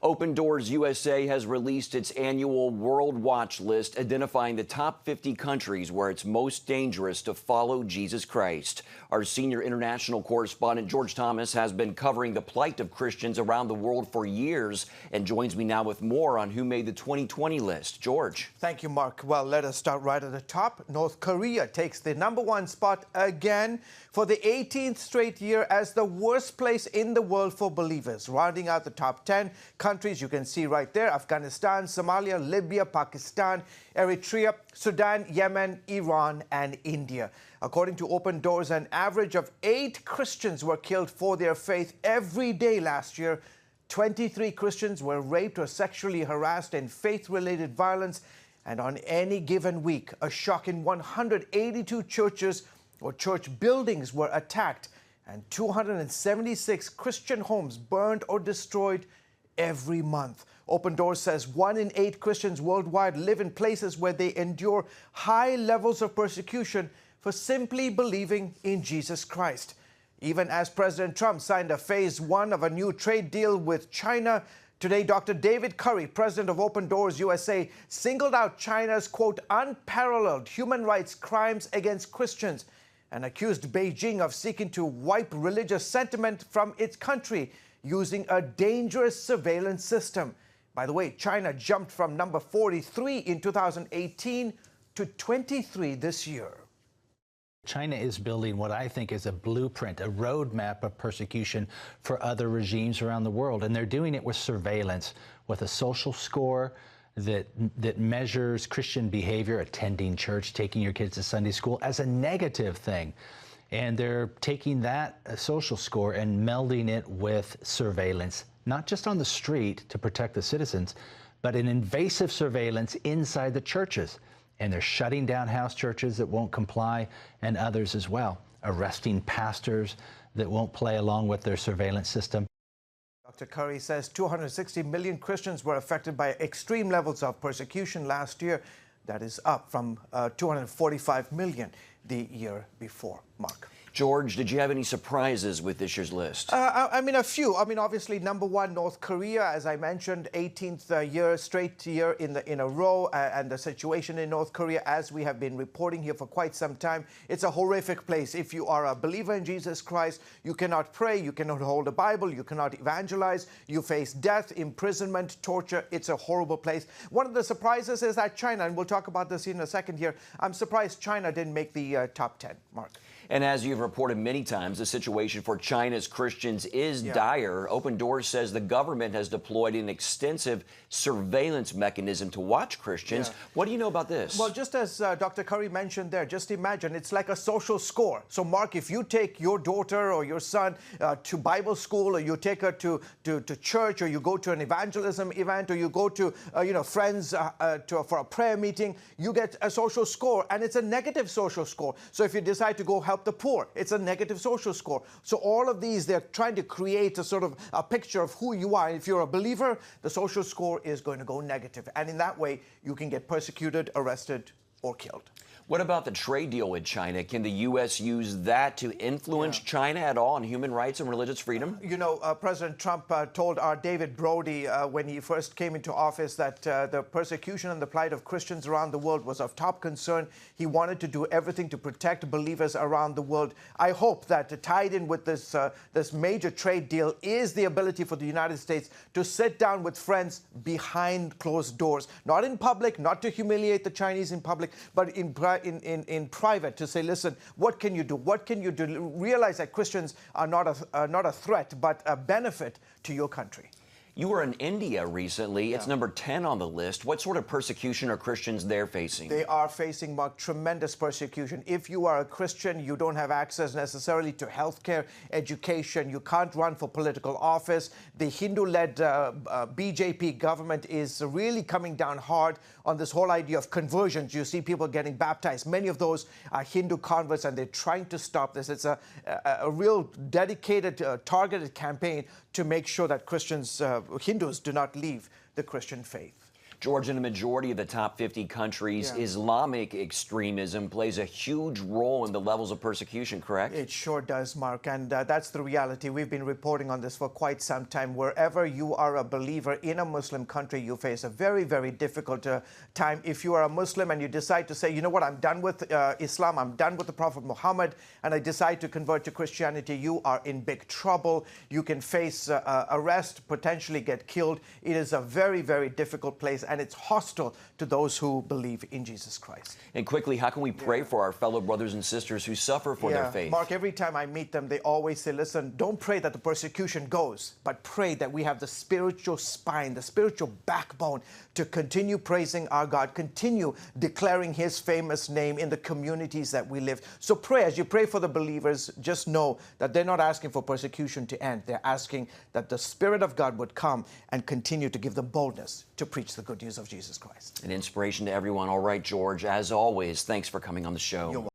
Open Doors USA has released its annual World Watch list, identifying the top 50 countries where it's most dangerous to follow Jesus Christ. Our senior international correspondent, George Thomas, has been covering the plight of Christians around the world for years and joins me now with more on who made the 2020 list. George. Thank you, Mark. Well, let us start right at the top. North Korea takes the #1 spot again for the 18th straight year as the worst place in the world for believers. Rounding out the top 10 countries, you can see right there: Afghanistan, Somalia, Libya, Pakistan, Eritrea, Sudan, Yemen, Iran, and India. According to Open Doors, an average of 8 Christians were killed for their faith every day last year. 23 Christians were raped or sexually harassed in faith-related violence. And on any given week, a shocking 182 churches or church buildings were attacked, and 276 Christian homes burned or destroyed every month. Open Doors says 1 in 8 Christians worldwide live in places where they endure high levels of persecution for simply believing in Jesus Christ. Even as President Trump signed a phase 1 of a new trade deal with China, today Dr. David Curry, president of Open Doors USA, singled out China's, quote, unparalleled human rights crimes against Christians and accused Beijing of seeking to wipe religious sentiment from its country using a dangerous surveillance system. By the way, China jumped from number 43 in 2018 to 23 this year. China is building what I think is a blueprint, a roadmap of persecution for other regimes around the world. And they're doing it with surveillance, with a social score that measures Christian behavior, attending church, taking your kids to Sunday school, as a negative thing. And they're taking that social score and melding it with surveillance, not just on the street to protect the citizens, but an invasive surveillance inside the churches. And they're shutting down house churches that won't comply, and others as well, arresting pastors that won't play along with their surveillance system. Dr. Curry says 260 million Christians were affected by extreme levels of persecution last year. That is up from 245 million the year before. Mark. George, did you have any surprises with this year's list? I mean, a few. I mean, obviously, #1, North Korea, as I mentioned, 18th straight year in a row. And the situation in North Korea, as we have been reporting here for quite some time, it's a horrific place. If you are a believer in Jesus Christ, you cannot pray, you cannot hold a Bible, you cannot evangelize, you face death, imprisonment, torture. It's a horrible place. One of the surprises is that China, and we'll talk about this in a second here, I'm surprised China didn't make the top 10, Mark. And as you've reported many times, the situation for China's Christians is dire. Open Doors says the government has deployed an extensive surveillance mechanism to watch Christians. What do you know about this? Well, just as Dr. Curry mentioned there, just imagine it's like a social score. So, Mark, if you take your daughter or your son to Bible school, or you take her to church, or you go to an evangelism event, or you go to friends for a prayer meeting, you get a social score, and it's a negative social score. So if you decide to go help the poor, it's a negative social score. So all of these, they're trying to create a sort of a picture of who you are. If you're a believer, the social score is going to go negative. And in that way, you can get persecuted, arrested, or killed. What about the trade deal with China? Can the U.S. use that to influence China at all on human rights and religious freedom? You know, President Trump told our David Brody when he first came into office that the persecution and the plight of Christians around the world was of top concern. He wanted to do everything to protect believers around the world. I hope that tied in with this major trade deal is the ability for the United States to sit down with friends behind closed doors, not in public, not to humiliate the Chinese in public, but in private, to say, listen, what can you do? What can you do? Realize that Christians are not a threat, but a benefit to your country. You were in India recently. It's number 10 on the list. What sort of persecution are Christians there facing? They are facing, Mark, tremendous persecution. If you are a Christian, you don't have access necessarily to healthcare, education. You can't run for political office. The Hindu-led BJP government is really coming down hard on this whole idea of conversions. You see people getting baptized. Many of those are Hindu converts, and they're trying to stop this. It's a real dedicated, targeted campaign to make sure that Christians, Hindus, do not leave the Christian faith. George, in a majority of the top 50 countries, Yeah. Islamic extremism plays a huge role in the levels of persecution, correct? It sure does, Mark, and that's the reality. We've been reporting on this for quite some time. Wherever you are a believer in a Muslim country, you face a very, very difficult time. If you are a Muslim and you decide to say, you know what, I'm done with Islam, I'm done with the Prophet Muhammad, and I decide to convert to Christianity, you are in big trouble. You can face arrest, potentially get killed. It is a very, very difficult place, and it's hostile to those who believe in Jesus Christ. And quickly, how can we pray for our fellow brothers and sisters who suffer for their faith? Mark, every time I meet them, they always say, listen, don't pray that the persecution goes, but pray that we have the spiritual spine, the spiritual backbone to continue praising our God, continue declaring his famous name in the communities that we live. So pray, as you pray for the believers, just know that they're not asking for persecution to end. They're asking that the Spirit of God would come and continue to give them boldness to preach the good news of Jesus Christ. An inspiration to everyone. All right, George, as always, thanks for coming on the show.